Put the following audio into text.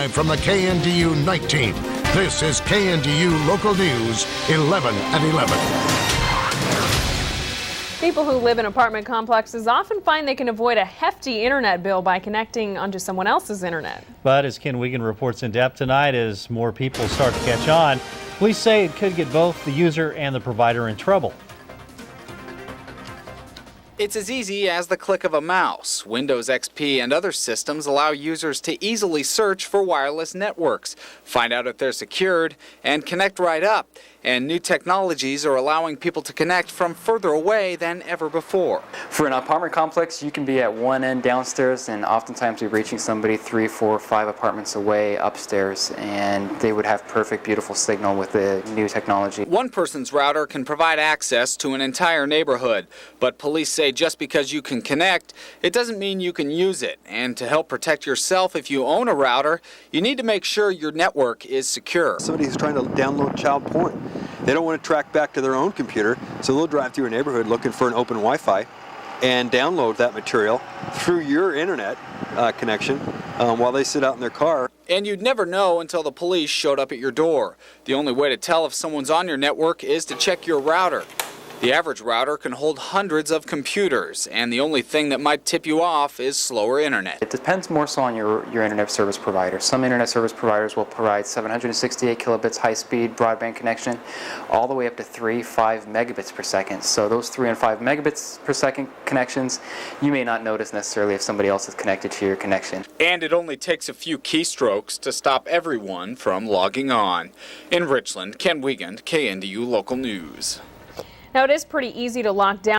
Live from the KNDU Night Team, this is KNDU Local News 11 at 11. People who live in apartment complexes often find they can avoid a hefty internet bill by connecting onto someone else's internet. But as Ken Wiegand reports in depth tonight, as more people start to catch on, police say it could get both the user and the provider in trouble. It's as easy as the click of a mouse. Windows XP and other systems allow users to easily search for wireless networks, find out if they're secured, and connect right up. And new technologies are allowing people to connect from further away than ever before. For an apartment complex, you can be at one end downstairs and oftentimes be reaching somebody 3, 4, 5 apartments away upstairs, and they would have perfect, beautiful signal with the new technology. One person's router can provide access to an entire neighborhood, but police say just because you can connect, it doesn't mean you can use it. And to help protect yourself if you own a router, you need to make sure your network is secure. Somebody who's trying to download child porn, they don't want to track back to their own computer, so they'll drive through a neighborhood looking for an open Wi-Fi and download that material through your internet connection while they sit out in their car. And you'd never know until the police showed up at your door. The only way to tell if someone's on your network is to check your router. The average router can hold hundreds of computers, and the only thing that might tip you off is slower internet. It depends more so on your internet service provider. Some internet service providers will provide 768 kilobits high-speed broadband connection, all the way up to 3-5 megabits per second. So those 3 and 5 megabits per second connections, you may not notice necessarily if somebody else is connected to your connection. And it only takes a few keystrokes to stop everyone from logging on. In Richland, Ken Wiegand, KNDU Local News. Now, it is pretty easy to lock down